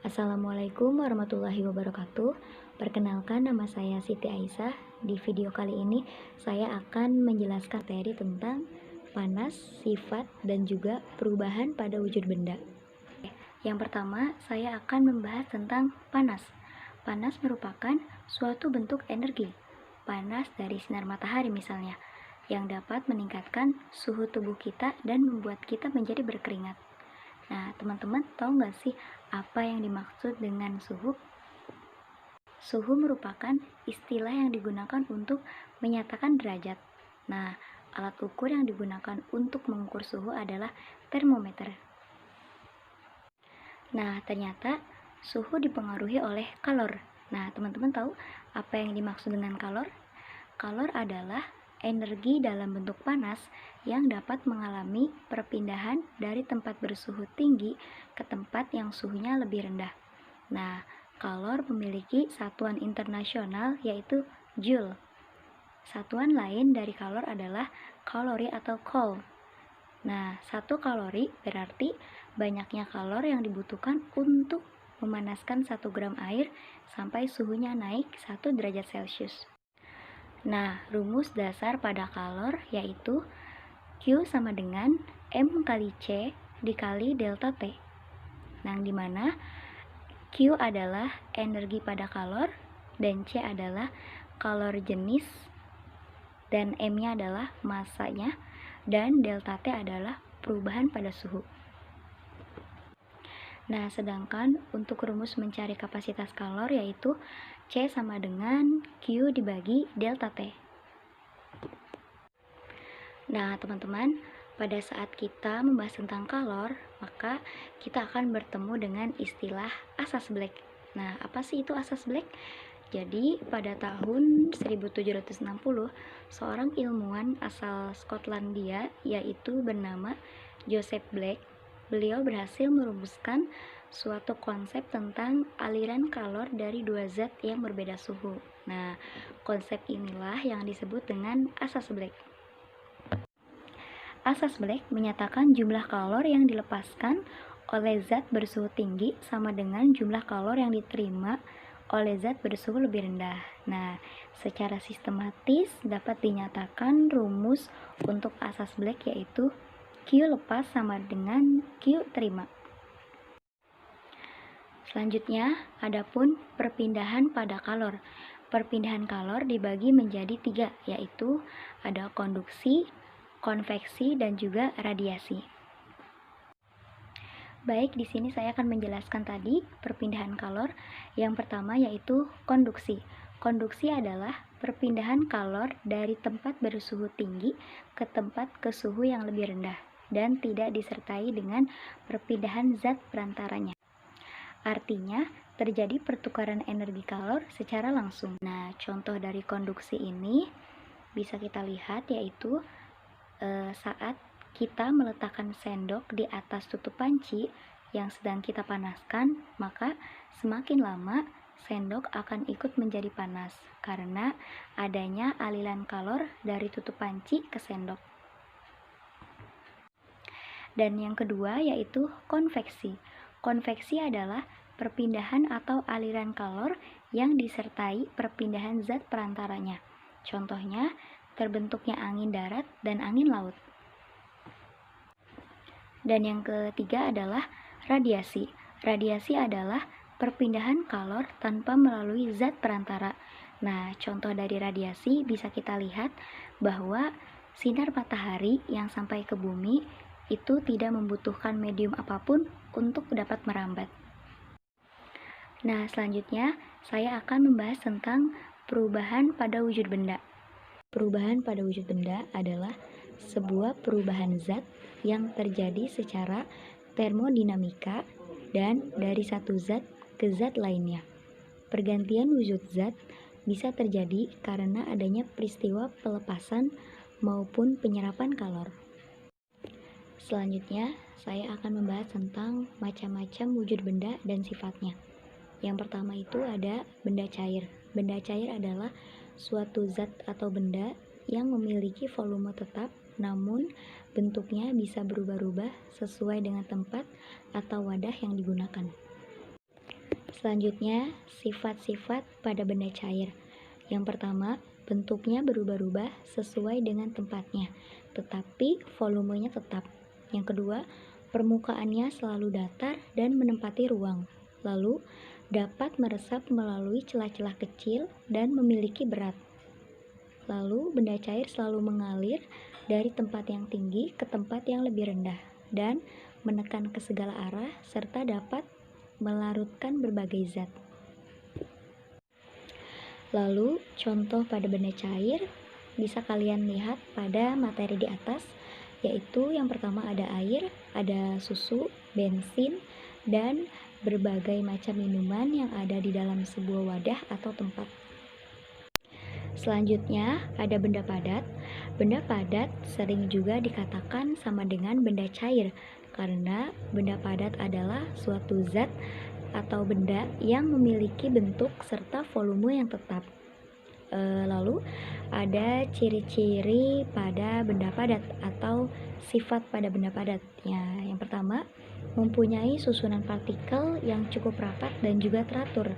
Assalamualaikum warahmatullahi wabarakatuh. Perkenalkan, nama saya Siti Aisyah. Di video kali ini saya akan menjelaskan materi tentang panas, sifat, dan juga perubahan pada wujud benda. Yang pertama, saya akan membahas tentang panas. Panas merupakan suatu bentuk energi. Panas dari sinar matahari misalnya, yang dapat meningkatkan suhu tubuh kita dan membuat kita menjadi berkeringat. Nah, teman-teman tahu nggak sih apa yang dimaksud dengan suhu? Suhu merupakan istilah yang digunakan untuk menyatakan derajat. Nah, alat ukur yang digunakan untuk mengukur suhu adalah termometer. Nah, ternyata suhu dipengaruhi oleh kalor. Nah, teman-teman tahu apa yang dimaksud dengan kalor? Kalor adalah energi dalam bentuk panas yang dapat mengalami perpindahan dari tempat bersuhu tinggi ke tempat yang suhunya lebih rendah. Nah, kalor memiliki satuan internasional yaitu joule. Satuan lain dari kalor adalah kalori atau cold. Nah, 1 kalori berarti banyaknya kalor yang dibutuhkan untuk memanaskan 1 gram air sampai suhunya naik 1 derajat Celcius. Nah, rumus dasar pada kalor yaitu Q sama dengan M kali C dikali delta T. Nah, dimana Q adalah energi pada kalor dan C adalah kalor jenis dan M-nya adalah masanya dan delta T adalah perubahan pada suhu. Nah, sedangkan untuk rumus mencari kapasitas kalor yaitu C sama dengan Q dibagi delta T. Nah, teman-teman, pada saat kita membahas tentang kalor, maka kita akan bertemu dengan istilah asas Black. Nah, apa sih itu asas Black? Jadi, pada tahun 1760, seorang ilmuwan asal Skotlandia yaitu bernama Joseph Black, beliau berhasil merumuskan suatu konsep tentang aliran kalor dari 2 zat yang berbeda suhu. Nah, konsep inilah yang disebut dengan asas Black. Asas Black menyatakan jumlah kalor yang dilepaskan oleh zat bersuhu tinggi sama dengan jumlah kalor yang diterima oleh zat bersuhu lebih rendah. Nah, secara sistematis dapat dinyatakan rumus untuk asas Black yaitu Q lepas sama dengan Q terima. Selanjutnya, adapun perpindahan pada kalor. Perpindahan kalor dibagi menjadi 3, yaitu ada konduksi, konveksi, dan juga radiasi. Baik, di sini saya akan menjelaskan tadi perpindahan kalor. Yang pertama yaitu konduksi. Konduksi adalah perpindahan kalor dari tempat bersuhu tinggi ke suhu yang lebih rendah dan tidak disertai dengan perpindahan zat perantaranya. Artinya, terjadi pertukaran energi kalor secara langsung. Nah, contoh dari konduksi ini bisa kita lihat yaitu saat kita meletakkan sendok di atas tutup panci yang sedang kita panaskan, maka semakin lama sendok akan ikut menjadi panas karena adanya aliran kalor dari tutup panci ke sendok. Dan yang kedua yaitu konveksi. Konveksi adalah perpindahan atau aliran kalor yang disertai perpindahan zat perantaranya. Contohnya, terbentuknya angin darat dan angin laut. Dan yang ketiga adalah radiasi. Radiasi adalah perpindahan kalor tanpa melalui zat perantara. Nah, contoh dari radiasi bisa kita lihat bahwa sinar matahari yang sampai ke bumi itu tidak membutuhkan medium apapun untuk dapat merambat. Nah, selanjutnya saya akan membahas tentang perubahan pada wujud benda. Perubahan pada wujud benda adalah sebuah perubahan zat yang terjadi secara termodinamika dan dari satu zat ke zat lainnya. Pergantian wujud zat bisa terjadi karena adanya peristiwa pelepasan maupun penyerapan kalor. Selanjutnya, saya akan membahas tentang macam-macam wujud benda dan sifatnya. Yang pertama itu ada benda cair. Benda cair adalah suatu zat atau benda yang memiliki volume tetap, namun bentuknya bisa berubah-ubah sesuai dengan tempat atau wadah yang digunakan. Selanjutnya, sifat-sifat pada benda cair. Yang pertama, bentuknya berubah-ubah sesuai dengan tempatnya, tetapi volumenya tetap. Yang kedua, permukaannya selalu datar dan menempati ruang. Lalu, dapat meresap melalui celah-celah kecil dan memiliki berat. Lalu, benda cair selalu mengalir dari tempat yang tinggi ke tempat yang lebih rendah dan menekan ke segala arah serta dapat melarutkan berbagai zat. Lalu, contoh pada benda cair bisa kalian lihat pada materi di atas, yaitu yang pertama ada air, ada susu, bensin, dan berbagai macam minuman yang ada di dalam sebuah wadah atau tempat. Selanjutnya, ada benda padat. Benda padat sering juga dikatakan sama dengan benda cair, karena benda padat adalah suatu zat atau benda yang memiliki bentuk serta volume yang tetap. Lalu, ada ciri-ciri pada benda padat atau sifat pada benda padat. Ya, yang pertama, mempunyai susunan partikel yang cukup rapat dan juga teratur.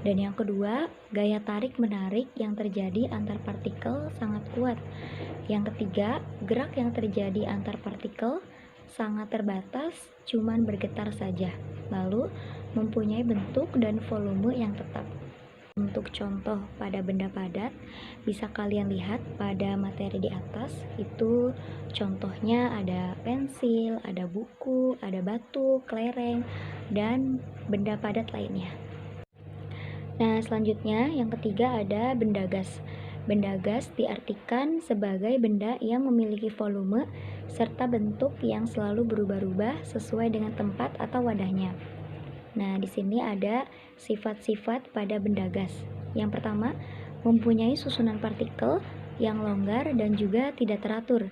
Dan yang kedua, gaya tarik-menarik yang terjadi antar partikel sangat kuat. Yang ketiga, gerak yang terjadi antar partikel sangat terbatas, cuman bergetar saja. Lalu, mempunyai bentuk dan volume yang tetap. Untuk contoh pada benda padat, bisa kalian lihat pada materi di atas. Itu contohnya ada pensil, ada buku, ada batu, kelereng, dan benda padat lainnya. Nah, selanjutnya yang ketiga ada benda gas. Benda gas diartikan sebagai benda yang memiliki volume serta bentuk yang selalu berubah-ubah sesuai dengan tempat atau wadahnya. Nah, di sini ada sifat-sifat pada benda gas. Yang pertama, mempunyai susunan partikel yang longgar dan juga tidak teratur.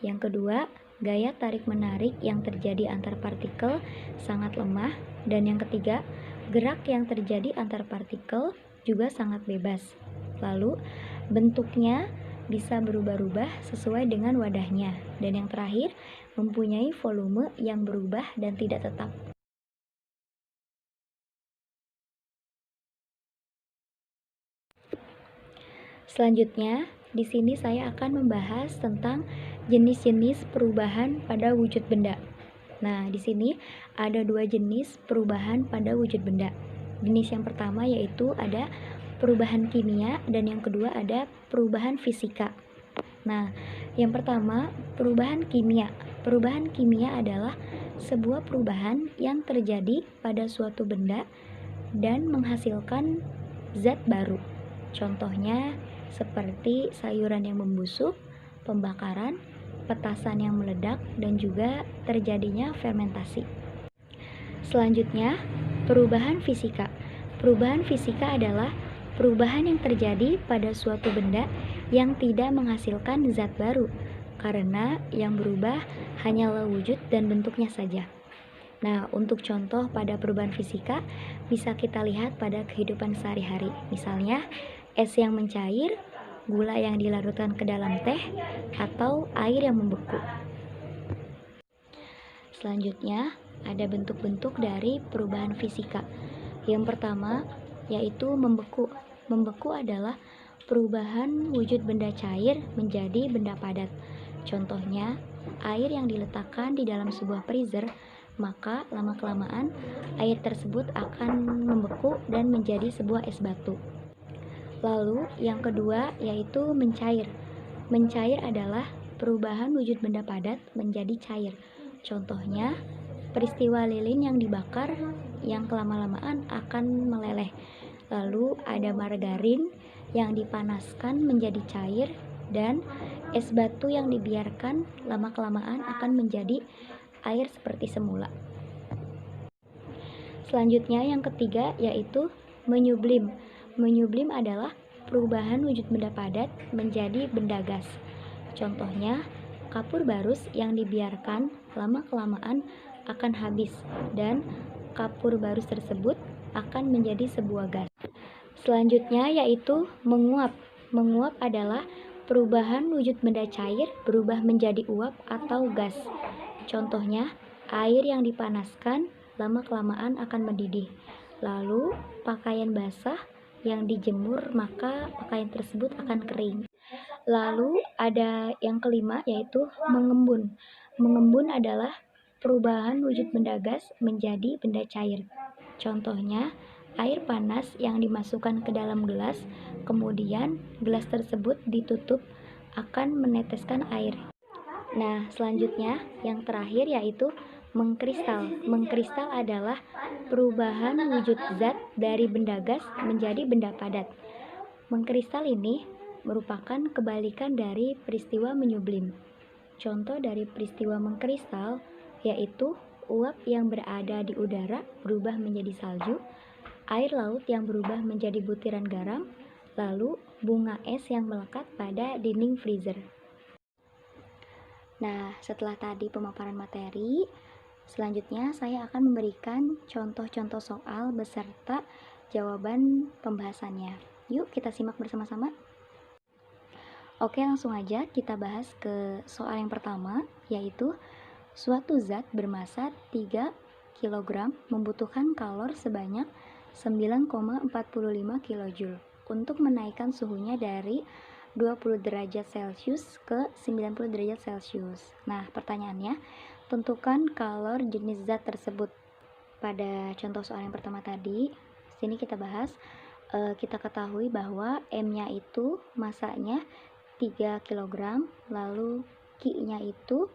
Yang kedua, gaya tarik-menarik yang terjadi antar partikel sangat lemah. Dan yang ketiga, gerak yang terjadi antar partikel juga sangat bebas. Lalu, bentuknya bisa berubah-ubah sesuai dengan wadahnya. Dan yang terakhir, mempunyai volume yang berubah dan tidak tetap. Selanjutnya, di sini saya akan membahas tentang jenis-jenis perubahan pada wujud benda. Nah, di sini ada dua jenis perubahan pada wujud benda. Jenis yang pertama yaitu ada perubahan kimia dan yang kedua ada perubahan fisika. Nah, yang pertama, perubahan kimia. Perubahan kimia adalah sebuah perubahan yang terjadi pada suatu benda dan menghasilkan zat baru. Contohnya seperti sayuran yang membusuk, pembakaran, petasan yang meledak, dan juga terjadinya fermentasi. Selanjutnya, perubahan fisika. Perubahan fisika adalah perubahan yang terjadi pada suatu benda yang tidak menghasilkan zat baru, karena yang berubah hanyalah wujud dan bentuknya saja. Nah, untuk contoh pada perubahan fisika bisa kita lihat pada kehidupan sehari-hari. Misalnya, es yang mencair, gula yang dilarutkan ke dalam teh, atau air yang membeku. Selanjutnya, ada bentuk-bentuk dari perubahan fisika. Yang pertama, yaitu membeku. Membeku adalah perubahan wujud benda cair menjadi benda padat. Contohnya, air yang diletakkan di dalam sebuah freezer, maka lama-kelamaan air tersebut akan membeku dan menjadi sebuah es batu. Lalu, yang kedua yaitu mencair. Mencair adalah perubahan wujud benda padat menjadi cair. Contohnya, peristiwa lilin yang dibakar yang kelama-lamaan akan meleleh. Lalu, ada margarin yang dipanaskan menjadi cair dan es batu yang dibiarkan lama-kelamaan akan menjadi air seperti semula. Selanjutnya, yang ketiga yaitu menyublim. Menyublim adalah perubahan wujud benda padat menjadi benda gas. Contohnya, kapur barus yang dibiarkan lama-kelamaan akan habis dan kapur barus tersebut akan menjadi sebuah gas. Selanjutnya yaitu menguap. Menguap adalah perubahan wujud benda cair berubah menjadi uap atau gas. Contohnya, air yang dipanaskan lama-kelamaan akan mendidih. Lalu pakaian basah yang dijemur maka pakaian tersebut akan kering. Lalu ada yang kelima yaitu mengembun. Mengembun adalah perubahan wujud benda gas menjadi benda cair. Contohnya, air panas yang dimasukkan ke dalam gelas, kemudian gelas tersebut ditutup akan meneteskan air. Nah, selanjutnya yang terakhir yaitu mengkristal. Mengkristal adalah perubahan wujud zat dari benda gas menjadi benda padat. Mengkristal ini merupakan kebalikan dari peristiwa menyublim. Contoh dari peristiwa mengkristal yaitu uap yang berada di udara berubah menjadi salju, air laut yang berubah menjadi butiran garam, lalu bunga es yang melekat pada dinding freezer. Nah, setelah tadi pemaparan materi, selanjutnya saya akan memberikan contoh-contoh soal beserta jawaban pembahasannya. Yuk kita simak bersama-sama. Oke, langsung aja kita bahas ke soal yang pertama, yaitu suatu zat bermassa 3 kg membutuhkan kalor sebanyak 9,45 kJ untuk menaikkan suhunya dari 20 derajat Celcius ke 90 derajat Celcius. Nah, pertanyaannya, tentukan kalor jenis zat tersebut. Pada contoh soal yang pertama tadi, sini kita bahas, kita ketahui bahwa M-nya itu massanya 3 kg, lalu Q-nya itu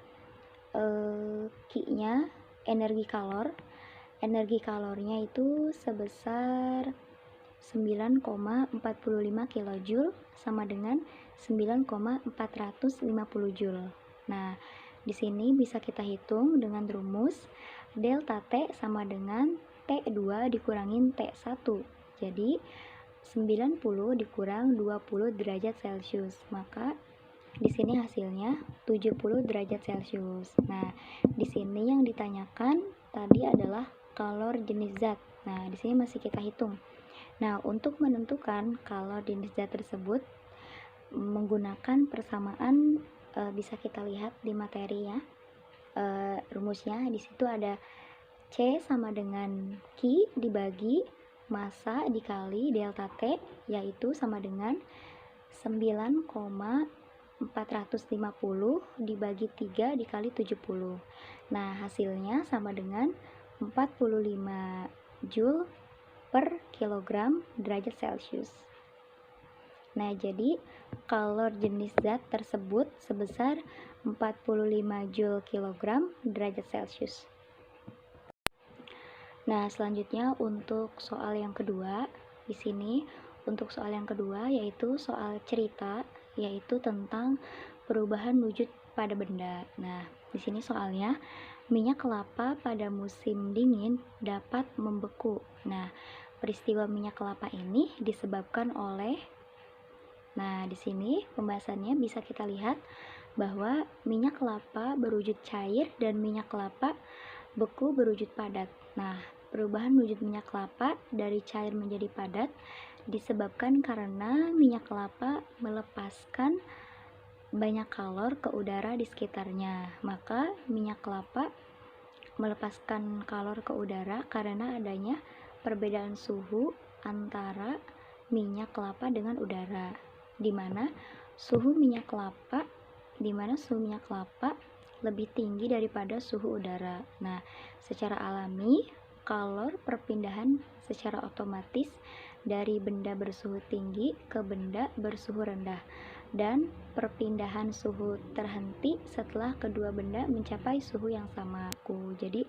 Q-nya energi kalor. Energi kalornya itu sebesar 9,45 kJ sama dengan 9,450 Joule. Nah, di sini bisa kita hitung dengan rumus delta T sama dengan T2 dikurangin T1. Jadi 90 dikurang 20 derajat Celcius. Maka di sini hasilnya 70 derajat Celcius. Nah, di sini yang ditanyakan tadi adalah kalor jenis zat. Nah, di sini masih kita hitung. Nah, untuk menentukan kalor jenis zat tersebut menggunakan persamaan bisa kita lihat di materi ya. Rumusnya di situ ada C sama dengan Q dibagi massa dikali delta T, yaitu sama dengan 9,450 dibagi 3 dikali 70. Nah, hasilnya sama dengan 45 Joule per kilogram derajat Celcius. Nah, jadi kalor jenis zat tersebut sebesar 45 Joule kilogram derajat Celcius. Nah, selanjutnya untuk soal yang kedua, di sini untuk soal yang kedua yaitu soal cerita, yaitu tentang perubahan wujud pada benda. Nah, di sini soalnya minyak kelapa pada musim dingin dapat membeku. Nah, peristiwa minyak kelapa ini disebabkan oleh, nah di sini pembahasannya bisa kita lihat bahwa minyak kelapa berwujud cair dan minyak kelapa beku berwujud padat. Nah, perubahan wujud minyak kelapa dari cair menjadi padat disebabkan karena minyak kelapa melepaskan banyak kalor ke udara di sekitarnya. Maka minyak kelapa melepaskan kalor ke udara karena adanya perbedaan suhu antara minyak kelapa dengan udara, di mana suhu minyak kelapa lebih tinggi daripada suhu udara. Nah, secara alami kalor perpindahan secara otomatis dari benda bersuhu tinggi ke benda bersuhu rendah, dan perpindahan suhu terhenti setelah kedua benda mencapai suhu yang sama. Jadi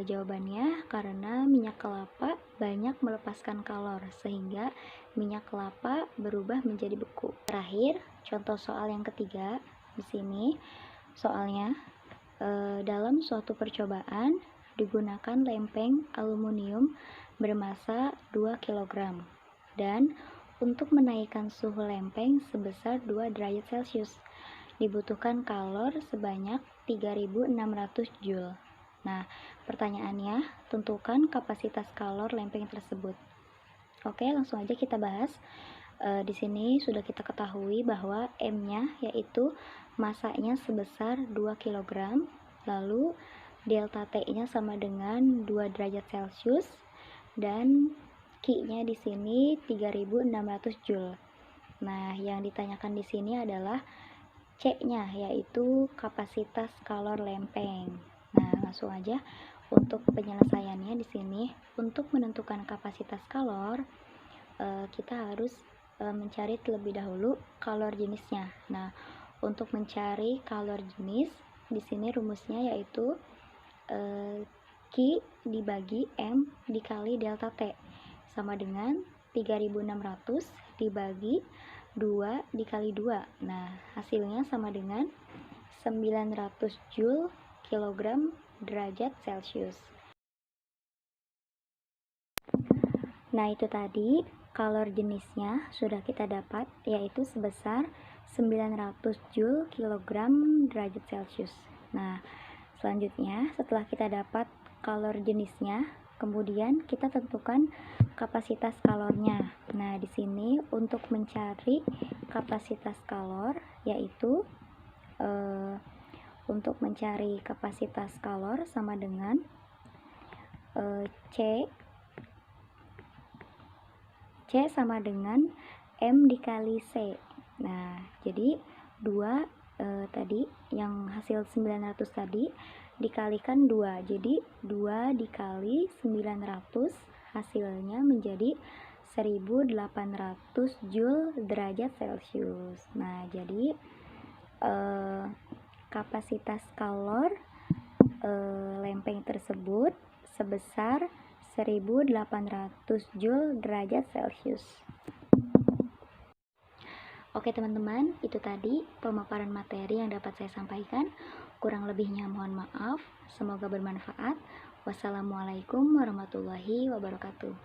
jawabannya karena minyak kelapa banyak melepaskan kalor sehingga minyak kelapa berubah menjadi beku. Terakhir, contoh soal yang ketiga. Di sini soalnya dalam suatu percobaan digunakan lempeng aluminium bermassa 2 kg dan untuk menaikkan suhu lempeng sebesar 2 derajat Celcius dibutuhkan kalor sebanyak 3600 Joule. Nah, pertanyaannya, tentukan kapasitas kalor lempeng tersebut. Oke, langsung aja kita bahas. Di sini sudah kita ketahui bahwa M-nya yaitu massanya sebesar 2 kg, lalu delta T-nya sama dengan 2 derajat Celcius, dan Q-nya di sini 3600 Joule. Nah, yang ditanyakan di sini adalah C-nya, yaitu kapasitas kalor lempeng. Nah, langsung aja untuk penyelesaiannya di sini. Untuk menentukan kapasitas kalor, kita harus mencari terlebih dahulu kalor jenisnya. Nah, untuk mencari kalor jenis, di sini rumusnya yaitu Q dibagi M dikali delta T sama dengan 3600 dibagi 2 dikali 2. Nah, hasilnya sama dengan 900 Joule kilogram derajat Celcius. Nah, itu tadi kalor jenisnya sudah kita dapat, yaitu sebesar 900 Joule kilogram derajat Celcius. Nah, selanjutnya setelah kita dapat kalor jenisnya, kemudian kita tentukan kapasitas kalornya. Nah, di sini untuk mencari kapasitas kalor, yaitu untuk mencari kapasitas kalor sama dengan C sama dengan M dikali C. Nah, jadi 2 tadi yang hasil 900 tadi dikalikan 2. Jadi 2 dikali 900 hasilnya menjadi 1800 Joule derajat Celcius. Nah, jadi kapasitas kalor lempeng tersebut sebesar 1800 Joule derajat Celcius. Oke teman-teman, itu tadi pemaparan materi yang dapat saya sampaikan. Kurang lebihnya mohon maaf. Semoga bermanfaat. Wassalamualaikum warahmatullahi wabarakatuh.